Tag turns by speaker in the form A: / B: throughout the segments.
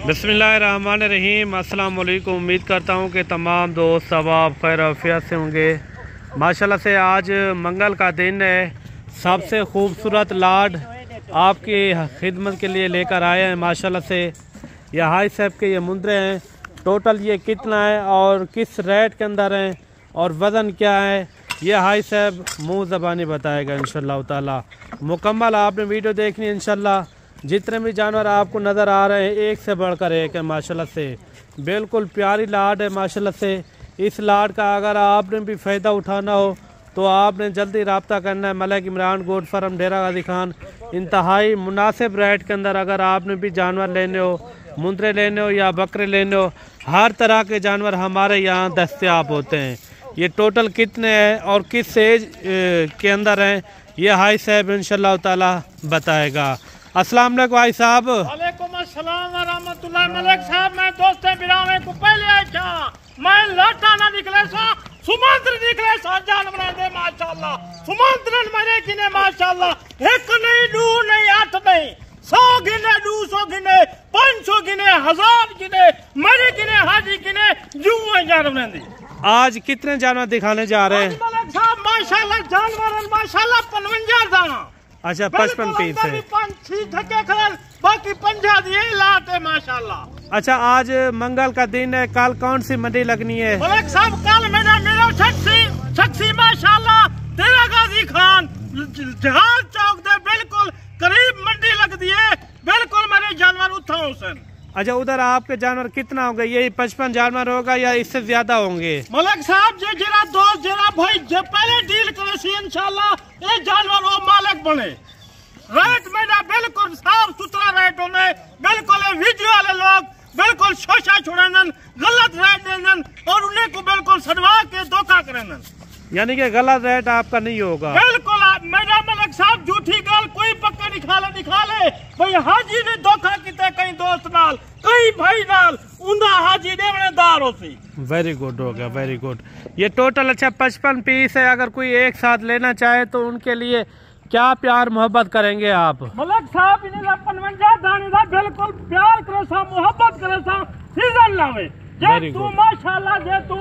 A: बिस्मिल्लाहिर्रहमानिर्रहीम। अस्सलाम वालेकुम। उम्मीद करता हूँ कि तमाम दोस्त सवाब खैर आफियत से होंगे। माशाल्लाह से आज मंगल का दिन है। सबसे खूबसूरत लाड आपकी खिदमत के लिए लेकर आए हैं। माशाल्लाह से ये हाई साहब के ये मुंदरे हैं। टोटल ये कितना है और किस रेट के अंदर हैं और वज़न क्या है, ये हाई साहब मुँह ज़बानी बताएगा इंशाल्लाह ताला। मुकम्मल आपने वीडियो देखनी है इंशाल्लाह। जितने भी जानवर आपको नज़र आ रहे हैं एक से बढ़कर एक है माशाल्लाह से। बिल्कुल प्यारी लाड है माशाल्लाह से। इस लाड का अगर आपने भी फ़ायदा उठाना हो तो आपने जल्दी रब्ता करना है। मलिक इमरान गोट फार्म डेरा गाजी खान। इंतहाई मुनासिब रेट के अंदर अगर आपने भी जानवर लेने हो, मुंदरे लेने हो या बकरे लेने हो, हर तरह के जानवर हमारे यहाँ दस्तयाब होते हैं। ये टोटल कितने हैं और किस एज के अंदर हैं, ये हाई साहब इंशाल्लाह ताला बताएगा। अस्सलाम वालेकुम भाई साहब।
B: वालेकुम अस्सलाम व रहमतुल्लाह। मलिक साहब मैं दोस्ते बिरावे को पहले आया क्या मैं लाटा ना निकले सा सुमंत्र निकले सा जानवर दे माशाल्लाह। सुमंत्र मेरे किने माशाल्लाह एक नहीं दो नहीं आठ नहीं 100 गिने 200 गिने 500 गिने 1000 गिने मेरे किने हाजी किने जुए जानवर दे।
A: आज कितने जानवर दिखाने जा रहे हैं
B: मलिक साहब? माशाल्लाह जानवर माशाल्लाह 55 दाना।
A: अच्छा 55 पीस है।
B: बाकी 50 दिए लाट है माशाल्लाह।
A: अच्छा आज मंगल का दिन है, कल कौन सी मंडी लगनी है?
B: मलिक साहब कल मेरा शख्सी माशाल्लाह डेरा गाजी खान जहाज चौक दे बिल्कुल करीब मंडी लग दी है। बिल्कुल मेरे जानवर उठाओ हुसैन।
A: अच्छा उधर आपके जानवर कितना होंगे? यही 55 जानवर होगा या इससे ज्यादा होंगे?
B: मलिक साहब जे जरा दोस्त जरा भाई जे पहले डील करे सी इंशाल्लाह ये जानवर वो मालिक बने। रेट मेरा बिल्कुल साफ सुथरा रेट होने। बिल्कुल वीडियो वाले लोग बिल्कुल शोशा छुड़ानन गलत रेट देनन और उन्हें को बिल्कुल सड़वा के धोखा करनन।
A: यानी कि गलत रेट आपका नहीं होगा?
B: बिल्कुल मेरा मलिक साहब झूठी गाल कोई पक्का निकाले भाई हाजी ने धोखा किया कहीं दोस्त नाल कहीं भाई नाल उन्दा हाजी देवनेदार होती।
A: वेरी गुड हो गया, वेरी गुड। ये टोटल अच्छा 55 पीस है। अगर कोई एक साथ लेना चाहे तो उनके लिए क्या प्यार मोहब्बत करेंगे आप?
B: मलिक साहब इन्हें 55 दाने दा बिल्कुल प्यार करे सा मोहब्बत करे सा सीजन लावे जे तू माशाल्लाह जे तू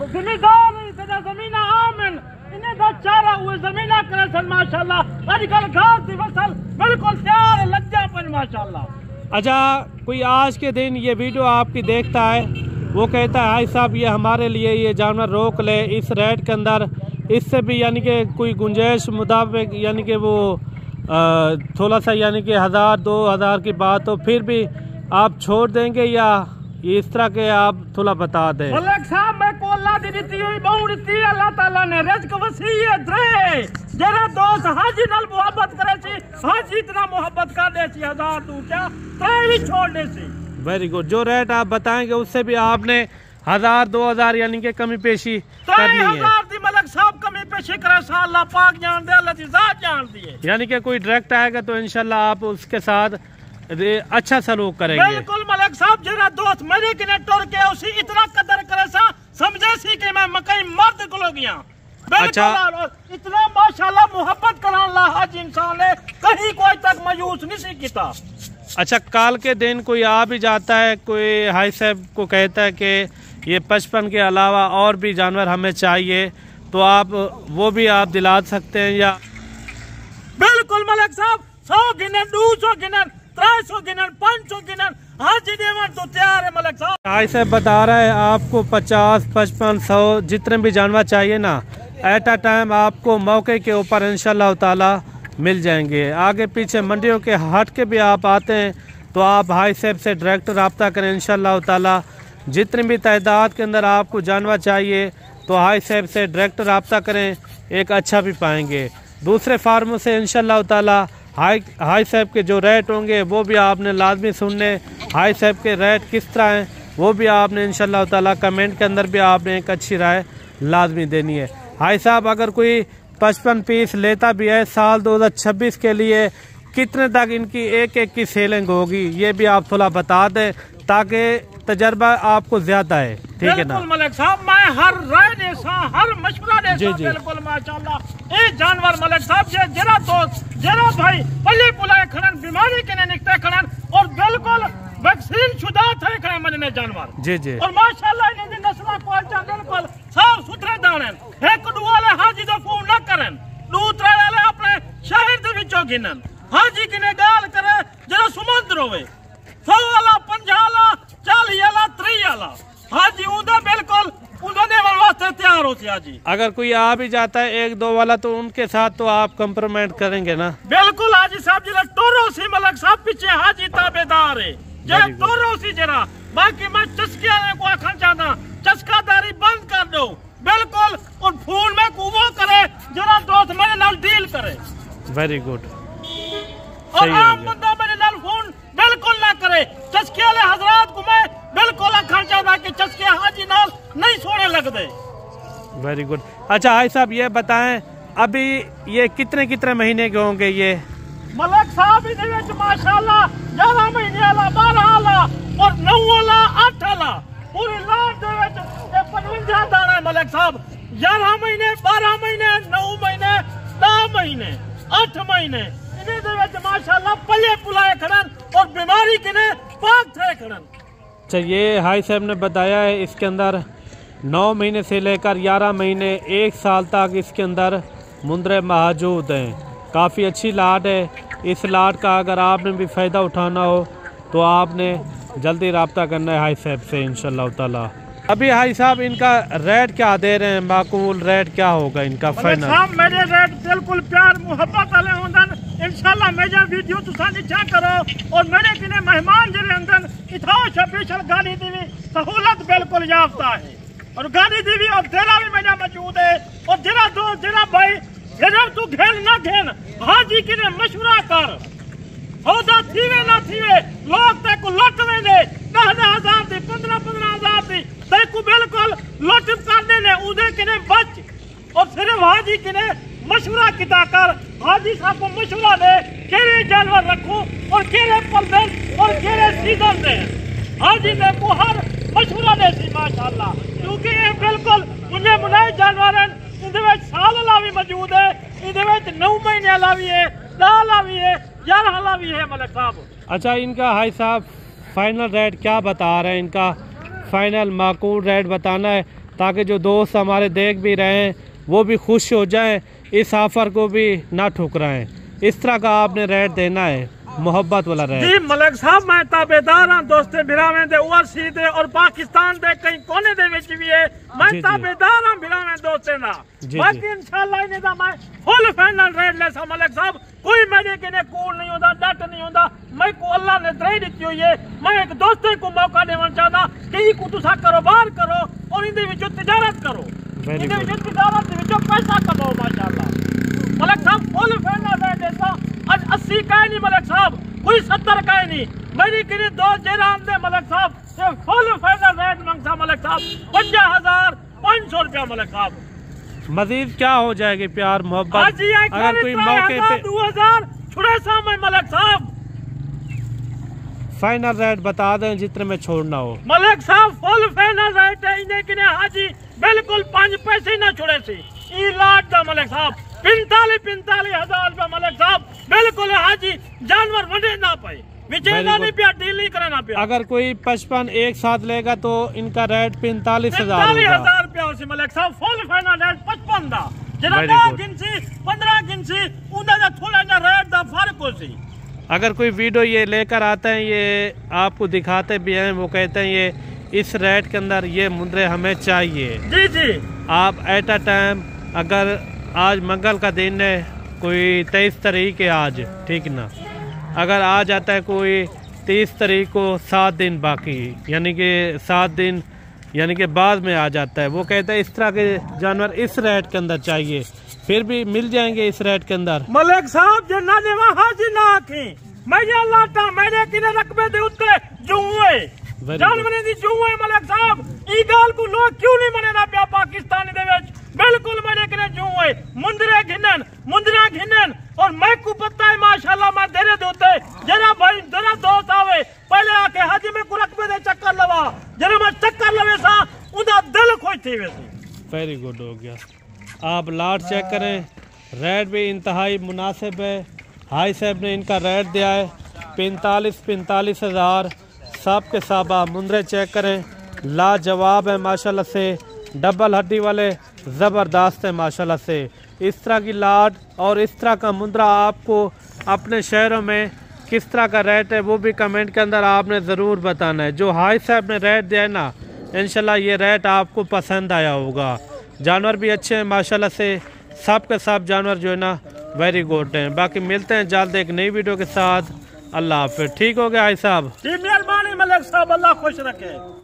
B: जिम्मेदार तेरा जमीन आमन इन्हें दा चारा हुए जमीना करे सन माशाल्लाह। आजकल घास दी फसल बिल्कुल तैयार लज्जापन माशाल्लाह।
A: अच्छा कोई आज के दिन ये वीडियो आपकी देखता है, वो कहता है हाई साहब ये हमारे लिए ये जानवर रोक ले इस रेट के अंदर, इससे भी यानी कि कोई गुंजाइश मुताबिक यानी कि वो थोड़ा सा यानी कि 1000-2000 की बात हो फिर भी आप छोड़ देंगे या इस तरह के आप थोड़ा बता दें?
B: मलिक साहब मैं को अल्लाह दी दी हुई बहु दी अल्लाह ताला ने रिज़्क वसीयत दे जरा दोस्त हाजी नाल मोहब्बत करे सी हाजी इतना मोहब्बत कर दे सी 1000 तू क्या तय भी छोड़ दे सी।
A: Very good. जो रेट आप बताएंगे उससे भी आपने 1000-2000 यानी कि कमी पेशी करनी है।
B: 1000 दी मलिक साहब कमी पेशी करे सा अल्लाह पाक जान दे अल्लाह दी जात जान दी।
A: यानी कि कोई डायरेक्ट आएगा तो इंशाल्लाह आप उसके साथ अच्छा सलूक करेंगे।
B: बिल्कुल मलिक साहब जरा दोस्त मेरे किने टुर के उसी इतना कदर करे सा समझे सी कि मैं मकई मर्द को गया।
A: अच्छा
B: इतना माशाल्लाह मोहब्बत करा अल्लाह हाजी इंसान ने कहीं कोई तक मायूस नहीं किया।
A: अच्छा कल के दिन कोई आ भी जाता है, कोई हाई साहब को कहता है कि ये 55 के अलावा और भी जानवर हमें चाहिए तो आप वो भी आप दिला सकते हैं या?
B: बिल्कुल मलिक साहब 100 गिनन 200 गिनन 300 गिनन 500 गिनन हाजी देवन तो तैयार है मलिक साहब।
A: हाई साहब बता रहे हैं आपको 50, 55, 100 जितने भी जानवर चाहिए ना एट अ टाइम आपको मौके के ऊपर इंशाल्लाह ताला मिल जाएंगे। आगे पीछे मंडियों के हट के भी आप आते हैं तो आप हाई साहब से डायरेक्ट रब्ता करें इंशाल्लाह ताला। जितनी भी तादाद के अंदर आपको जानवर चाहिए तो हाई साहब से डायरेक्ट रब्ता करें, एक अच्छा भी पाएंगे। दूसरे फार्मों से इंशाल्लाह ताला हाई साहब के जो रेट होंगे वो भी आपने लाजमी सुनने। हाई साहब के रेट किस तरह हैं वो भी आपने इंशाल्लाह ताला कमेंट के अंदर भी आपने एक अच्छी राय लाजमी देनी है। हाई साहब अगर कोई 55 पीस लेता भी है साल 2026 के लिए कितने तक इनकी एक की सेलिंग होगी ये भी आप थोड़ा बता दें ताकि तजर्बा आपको ज्यादा है। ठीक है ना?
B: बिल्कुल मलिक साहब मैं हर राय दे सा हर मशवरा दे सा बिल्कुल माशाल्लाह ये जानवर मलिक साहब जे जरा दोस्त जरा भाई पल्ले पुलाए खड़न बीमारी के निकते खड़न और बिल्कुल वैक्सीन शुदा मने जानवर
A: जी जी
B: और माशाल्लाह इन्हें दी नस्ल क्वालिटी बिल्कुल साफ सुथरे दाने एक दू वाले हाजी दा फोन ना करन दूसरे वाले अपने शहर दे विचों गिनन हाजी किने गाल करे जरा सुमंद रोवे 100 वाला 50 वाला 40 वाला 30 वाला हाजी उदा बिल्कुल उन्होंने वास्ते तैयार होती हाजी।
A: अगर कोई आ भी जाता है एक दो वाला तो उनके साथ तो आप कंप्रोमाइज करेंगे ना?
B: बिल्कुल हाजी साहब जरा टोरो सी मलक साहब पीछे हाजी ताबेदार है जे टोरो सी जरा बाकी मैं चस्के वाले को आखन चाहता चस्कादारी बंद कर दो बिल्कुल और फोन में कुवो करे जरा दोस्त मेरे नाल डील करे।
A: Very good.
B: और आम बंदा मेरे नाल फोन बिल्कुल ना करे चस्के वाले हजरात को मैं बिल्कुल आखन चाहता कि चस्के हाजी नाल नहीं सोने लगते।
A: Very good. अच्छा हाई साहब ये बताएं अभी ये कितने कितने महीने के होंगे ये?
B: मलक साहब इधर माशाल्लाह 11 महीने वाला 12 वाला और 9 वाला 8 वाला पूरी लाट दे विच 55 दाना है मलक साहब 11 महीने 12 महीने 9 महीने 10 महीने 8 महीने इन्हें दे विच माशाल्लाह पले पुलाए खड़न और बीमारी किने पाक थे खड़न।
A: अच्छा ये हाई साहब ने बताया है इसके अंदर 9 महीने से लेकर 11 महीने 1 साल तक इसके अंदर मुंदरे मौजूद हैं। काफ़ी अच्छी लाट है। इस लाट का अगर आपने भी फ़ायदा उठाना हो तो आपने जल्दी रब्ता करना है हाई साहब से इंशाल्लाह ताला। अभी हाई साहब इनका रेट क्या दे रहे हैं? माकूल रेट क्या होगा इनका फाइनल?
B: साहब मेरे रेट बिल्कुल प्यार मोहब्बत वाले होंदन इंशाल्लाह मेरा वीडियो तुसा अच्छा करो और मेरे किने मेहमान जरे अंदर इथो स्पेशल गाड़ी दी सहूलत बिल्कुल याफ्ता है और गाड़ी दी और तेरा भी मेरा मौजूद है और जरा दो जरा भाई जरा तू घेन ना घेन हाजी किने मशवरा कर होदा थीवे ना थीवे लोग ते को लुट वेंदे 10,000 दी 15,000 दी ते को बिल्कुल लुट कर देने उदे किने बच और सिर्फ हाजी किने मशवरा किता कर हाजी साहब को मशवरा दे केरे जानवर रखो और केरे पलदे और केरे सीजन दे हाजी ने को हर मशवरा दे सी माशाल्लाह क्योंकि ये बिल्कुल मुझे मुनाए जानवर हैं इधे विच साल वाला भी मौजूद है इधे विच 9 महीने वाला भी है 10 वाला भी है 11 वाला भी है मलिक साहब।
A: अच्छा इनका हाई साहब फाइनल रेट क्या बता रहे हैं? इनका फाइनल माकूल रेट बताना है ताकि जो दोस्त हमारे देख भी रहे हैं वो भी खुश हो जाएं, इस ऑफर को भी ना ठुकराएं। इस तरह का आपने रेट देना है मोहब्बत वाला रेट।
B: जी मलिक साहब मैं ताबेदार हां दोस्ते बिरावें दे ओवरसी दे और पाकिस्तान दे कई कोने दे विच भी है मैं ताबेदार हां बिरावें दोस्ते ना बाकी इंशाल्लाह इने दा मैं फुल फाइनल रेट ले सा मलिक साहब कोई मेरे किने कूल नहीं होता डट नहीं होता मैं को अल्लाह ने दे दी हुई है मैं एक दोस्ते को मौका देना चाहता कि को तुसा कारोबार करो और इनदे विचों तिजारत करो इनदे विचों तिजारत दे विचों पैसा कमाओ माशाल्लाह मलिक साहब फुल फाइनल रेट देता आज 80 का नहीं मलिक साहब कोई 70 का नहीं मेरी किने दो जेराम दे मलिक साहब ये फुल फाइनल रेट मंगता मलिक साहब 50,500 रुपया मलिक साहब।
A: मजीद क्या हो जाएगी प्यार मोहब्बत अगर कोई मौके पे
B: 2000 छुड़े सामने मलिक साहब
A: फाइनल रेट बता दें जितने में छोड़ना हो।
B: मलिक साहब फुल फाइनल रेट है इन्हें किने हाजी बिल्कुल 5 पैसे ना छुड़े सी ई लाट दा मलिक साहब 45,000 रुपया मलिक साहब बिल्कुल हाजी जानवर वडे ना पाए विचेला नहीं पिया डील नहीं करना पिया। अगर
A: कोई 55 एक साथ लेगा तो इनका रेट 45,000
B: रुपया हो सी मलिक साहब फुल फाइनल रेट 55 दा जरा 10 गिनसी 15 गिनसी उनदा दा थोड़ा सा रेट दा फर्क हो सी।
A: अगर कोई वीडियो ये लेकर आते हैं ये आपको दिखाते भी हैं वो कहते हैं ये इस रेट के अंदर ये मुंदरे हमें चाहिए।
B: जी जी
A: आप एट अ टाइम अगर आज मंगल का दिन है कोई 23 तारीख है आज ठीक ना अगर आ जाता है कोई 30 तारीख को 7 दिन बाकी यानी कि 7 दिन यानी कि बाद में आ जाता है वो कहता है इस तरह के जानवर इस रेट के अंदर चाहिए फिर भी मिल जाएंगे इस रेट के अंदर।
B: मलिक साहब जे ना देवा हाजी ना आखी मैं लाटा मेरे किने रकबे दे उत्ते जुए जानवरे दी जुए मलिक साहब ई गाल को लोग क्यों नहीं मनेना पिया पाकिस्तान दे विच बिल्कुल मेरे किने जुए मुंदरे घिनन और मैं को पता है माशाल्लाह मैं तेरे दोते जरा भाई जरा दोस्त आवे पहले आके हाजी में को रकबे दे चक्कर लवा जरा मैं चक्कर लवे सा उदा दिल खुश थी वैसे।
A: वेरी गुड हो गया। आप लाट चेक करें रेट भी इंतहाई मुनासिब है। हाई साहब ने इनका रेट दिया है 45,000 सब के सब आप मुंदरे चेक करें, लाजवाब है माशाल्लाह से, डबल हड्डी वाले ज़बरदस्त है माशाल्लाह से। इस तरह की लाड और इस तरह का मुंदरा आपको अपने शहरों में किस तरह का रेट है वो भी कमेंट के अंदर आपने ज़रूर बताना है। जो हाई साहब ने रेट दिया है ना, इंशाल्लाह ये रेट आपको पसंद आया होगा। जानवर भी अच्छे हैं माशाल्लाह से, सब के सब जानवर जो है ना वेरी गुड हैं। बाकी मिलते हैं जल्द एक नई वीडियो के साथ। अल्लाह हाफिज़। ठीक हो गया हाई साहब?
B: मेहरबानी मलिक साहब, अल्लाह खुश रखे।